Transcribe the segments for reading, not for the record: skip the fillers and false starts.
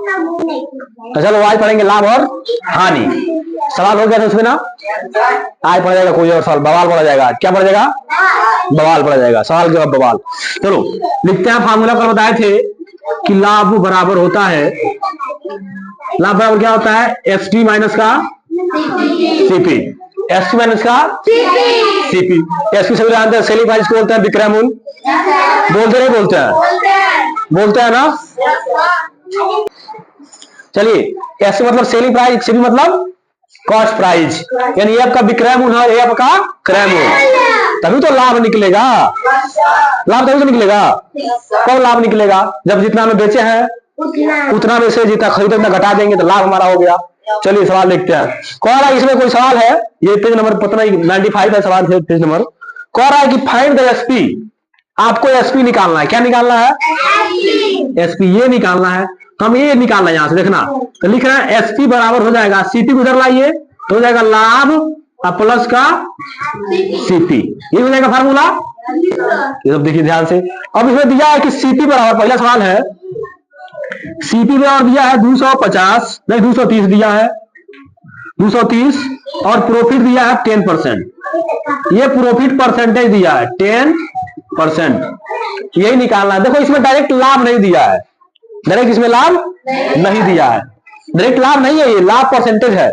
तो चलो आज पढ़ेंगे लाभ और हानि। सवाल हो गया था उसमें ना, आज पढ़ा जाएगा कोई और सवाल, बवाल पढ़ा जाएगा। क्या पढ़ा जाएगा? बवाल पढ़ा जाएगा, सवाल के बाद बवाल। चलो लिखते हैं। फार्मूला कल बताए थे कि लाभ बराबर होता है, लाभ बराबर क्या होता है? एसपी माइनस का सीपी, एसपी माइनस का सीपी। एसपी सभी जानते हैं, सेलिंग प्राइस को बोलते हैं विक्रय मूल्य। बोलते नहीं बोलते हैं? बोलते हैं ना। चलिए, एसपी मतलब सेलिंग प्राइस, सीपी मतलब कॉस्ट प्राइस, यानी ये आपका विक्रय मूल्य है, ये आपका क्रय मूल्य। तभी तो लाभ निकलेगा, लाभ तभी तो निकलेगा। कब लाभ निकलेगा? जब जितना में बेचे हैं उतना में से जितना खरीदे उतना घटा देंगे तो लाभ हमारा हो गया। चलिए सवाल देखते हैं। कह रहा है इसमें कोई सवाल है, ये पेज नंबर पता नहीं 95 है सवाल, पेज नंबर। कह रहा है कि फाइंड द एसपी, आपको एसपी निकालना है। क्या निकालना है? एसपी ये निकालना है। हम ये निकालना है, यहां से देखना। तो लिख रहे हैं एसपी बराबर हो जाएगा, सीपी को इधर लाइए तो हो जाएगा लाभ प्लस का सीपी, ये हो जाएगा फार्मूला। ये सब देखिए ध्यान से। अब इसमें दिया है कि सीपी बराबर, पहला सवाल है सीपी बराबर दिया है 250 नहीं 230 दिया है, 230, और प्रॉफिट दिया है 10%। ये प्रॉफिट परसेंटेज दिया है 10%, यही निकालना है। देखो इसमें डायरेक्ट लाभ नहीं दिया है, डायरेक्ट इसमें लाभ नहीं दिया है, डायरेक्ट लाभ नहीं है, ये लाभ परसेंटेज है।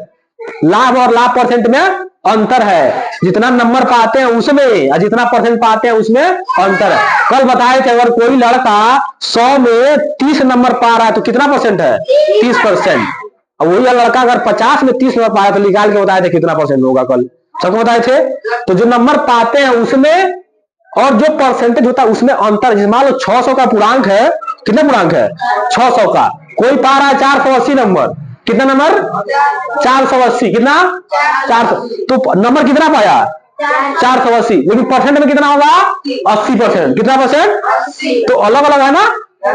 लाभ और लाभ परसेंट में अंतर है, जितना नंबर पाते हैं उसमें और जितना परसेंट पाते हैं उसमें अंतर है। कल बताए थे अगर कोई लड़का 100 में 30 नंबर पा रहा है तो कितना परसेंट है? 30%। और वही लड़का अगर 50 में 30 नंबर पाया तो निकाल के बताए थे कितना परसेंट होगा, कल सबको बताए थे। तो जो नंबर पाते हैं उसमें और जो परसेंटेज होता है उसमें अंतर। जैसे मान लो 600 का पूर्णांक है, कितना पूर्णांक है? 600 का, कोई पा रहा है 480 नंबर, कितना नंबर? 480, कितना? 400, तो नंबर कितना पाया? 480, लेकिन परसेंट में कितना होगा? 80%। कितना परसेंट? तो अलग अलग है ना,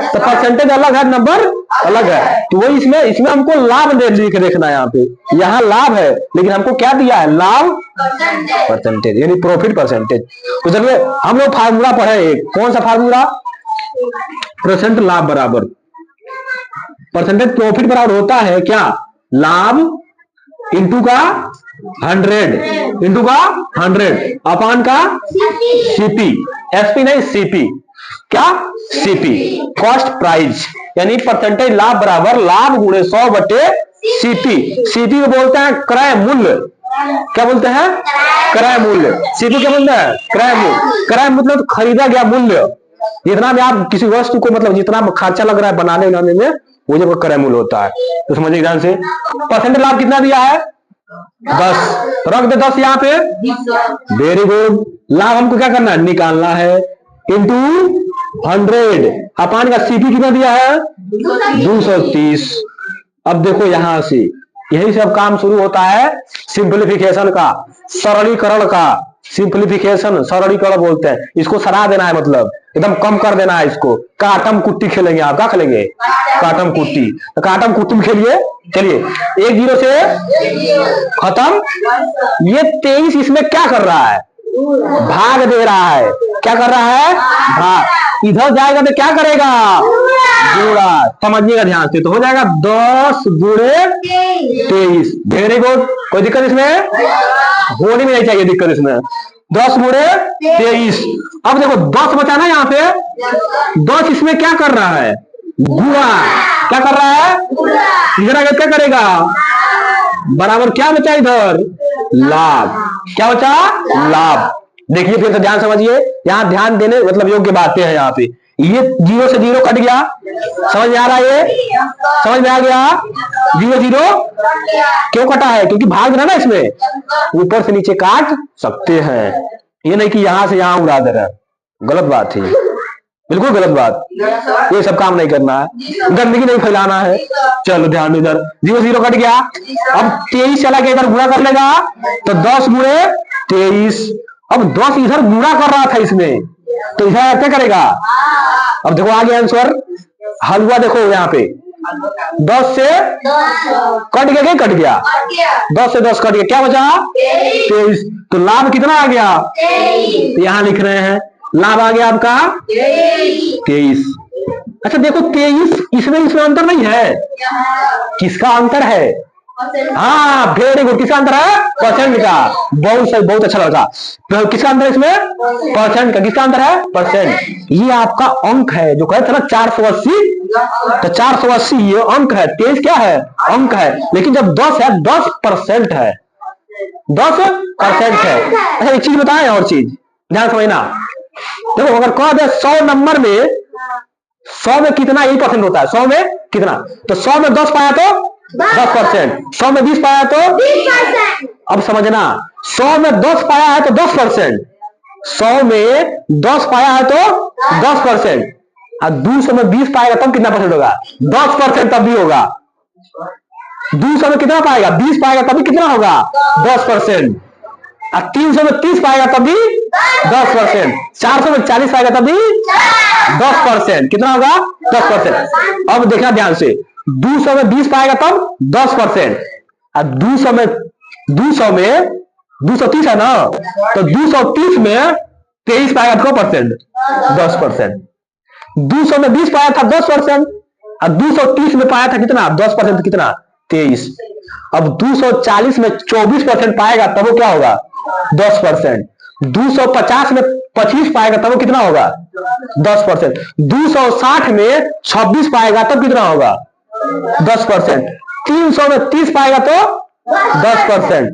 तो परसेंटेज अलग है, नंबर अलग है। तो वही इसमें हमको लाभ लिख देखना है। यहाँ पे यहाँ लाभ है, लेकिन हमको क्या दिया है? लाभ परसेंटेज, यानी प्रॉफिट परसेंटेज। तो चलिए हम लोग फार्मूला पढ़े एक, कौन सा फार्मूला? परसेंट लाभ बराबर परसेंटेज प्रॉफिट बराबर होता है क्या? लाभ इंटू का 100 इंटू का 100 अपान का सीपी, एसपी नहीं सीपी। क्या? सीपी, कॉस्ट प्राइस, यानी परसेंटेज लाभ बराबर लाभ गुणे 100 बटे सीपी। सीपी को बोलते हैं क्रय मूल्य। क्या बोलते हैं? क्रय मूल्य। सीपी क्या बोलते हैं? क्रय मूल्य। क्रय मतलब खरीदा गया मूल्य, जितना में आप किसी वस्तु को मतलब जितना खर्चा लग रहा है बनाने बनाने में, वो जब क्रय मूल्य होता है। तो समझिए ध्यान से। परसेंट लाभ कितना दिया है? 10, रख दे 10 यहाँ पे। Very good. लाभ हमको क्या करना है? निकालना है, इंटू 100 अपान का सीपी कितना दिया है? 230। अब देखो यहां से यही सब काम शुरू होता है सिंप्लीफिकेशन का, सरलीकरण का। सिंप्लीफिकेशन सरलीकरण बोलते हैं इसको, सरा देना है, मतलब एकदम कम कर देना है इसको। काटम कुट्टी खेलेंगे आप, क्या खेलेंगे? काटम कुट्टी। तो काटम कुट्टी में खेलिए। चलिए 1 0 से खत्म। ये 23 इसमें क्या कर रहा है? भाग दे रहा है। क्या कर रहा है? भाग। इधर जाएगा तो क्या करेगा? गुणा। समझिएगा ध्यान से। तो हो जाएगा 10 गुणे 23। Very good. कोई दिक्कत इसमें होनी भी नहीं चाहिए दिक्कत इसमें। 10 गुणे 23। अब देखो 10 बचा ना यहाँ पे, 10 इसमें क्या कर रहा है? गुणा। क्या कर रहा है? इधर आगे क्या करेगा? बराबर क्या बचा इधर? लाभ। क्या बचा? लाभ। देखिए फिर से ध्यान समझिए, यहाँ ध्यान देने मतलब योग्य बातें हैं। यहाँ पे ये 0 से 0 कट गया, समझ में आ रहा है? ये समझ में आ गया? 0 0 क्यों कटा है? क्योंकि भाग देना ना, इसमें ऊपर से नीचे काट सकते हैं, ये नहीं कि यहां से यहां उड़ा दे रहा है। गलत बात है, बिल्कुल गलत बात। ये सब काम नहीं करना है, गंदगी नहीं फैलाना है। चलो ध्यान, इधर 0 0 कट गया। अब 23 चला के इधर गुणा कर लेगा, तो 10 गुणे 23। अब 10 इधर गुणा कर रहा था इसमें, तो इधर क्या करेगा? अब देखो आगे आंसर हलवा देखो यहाँ पे 10 से कट गया, क्या कट गया? 10 से 10 कट गया, क्या बचा? 23। तो लाभ कितना आ गया? तो यहां लिख रहे हैं लाभ आ गया आपका 23। अच्छा देखो 23, इसमें अंतर नहीं है, किसका अंतर है? हाँ वेरी गुड, किसका अंतर है? परसेंट का। बहुत सही, बहुत अच्छा लगा। तो किसका अंतर है इसमें? परसेंट का। किसका अंतर है? परसेंट। ये आपका अंक है जो कहते हैं ना 480, तो 480 ये अंक है, 23 क्या है? अंक है। लेकिन जब 10 है, 10% है, 10% है। अच्छा एक चीज बताएं, और चीज ध्यान समझना। देखो अगर कह दे 100 नंबर में, 100 में कितना यही परसेंट होता है, 100 में कितना, तो 100 में 10 पाया तो 10%, 100 में 20 पाया तो 20%। अब समझना, 100 में 10 पाया है तो 10%, 100 में 10 पाया है तो 10%, और 200 में 20 पाएगा तब कितना परसेंट होगा? 10% तब भी होगा। 200 में कितना पाएगा? 20 पाएगा तभी कितना होगा? 10%। और 300 में 30 पाएगा तभी 10%, 400 में 40 पाएगा तभी 10%, कितना होगा? 10%। अब देखना ध्यान से, 200 में 20 पाएगा तब 10%, और 230 है ना, तो 230 में 23 पाएगा तो 10%। 200 में 20 पाया था 10%, और 230 में पाया था कितना? 10%, कितना? 23। अब 240 में 24% पाएगा तब वो क्या होगा? 10%। 250 में 25 पाएगा तब वो कितना होगा? 10%। 260 में 26 पाएगा तब कितना होगा? 10%। 300 में 30 पाएगा तो 10%।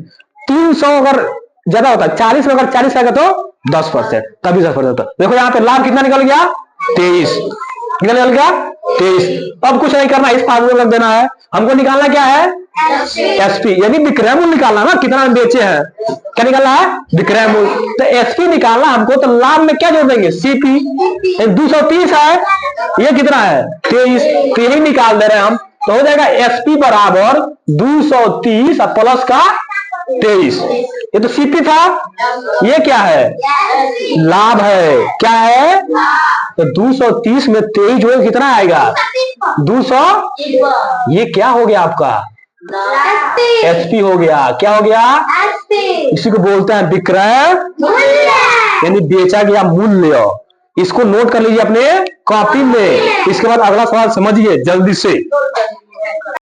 300 अगर ज्यादा होता है, 40 में अगर 40 आएगा तो 10%, तभी 10% होता है। देखो यहाँ पे लाभ कितना निकल गया? 23। कितना निकल गया? 23। अब कुछ नहीं करना, इस फार्मूला रख देना है। हमको निकालना क्या है? एसपी, यानी विक्रय मूल्य निकालना ना, कितना हम बेचे हैं। क्या निकालना है? विक्रय मूल्य। तो एसपी निकालना हमको, तो लाभ में क्या जोड़ देंगे? सीपी। 230 है, ये कितना है? 23, तो यही निकाल दे रहे हैं हम। तो हो जाएगा एसपी बराबर 230 प्लस का 23। ये तो सीपी था, ये क्या है? लाभ है। क्या है? तो 230 में 23 जो कितना आएगा? 200। ये क्या हो गया आपका? एसपी हो गया। क्या हो गया? इसी को बोलते हैं विक्रय मूल्य, यानी बेचा गया मूल्य। इसको नोट कर लीजिए अपने कॉपी में। इसके बाद अगला सवाल समझिए जल्दी से।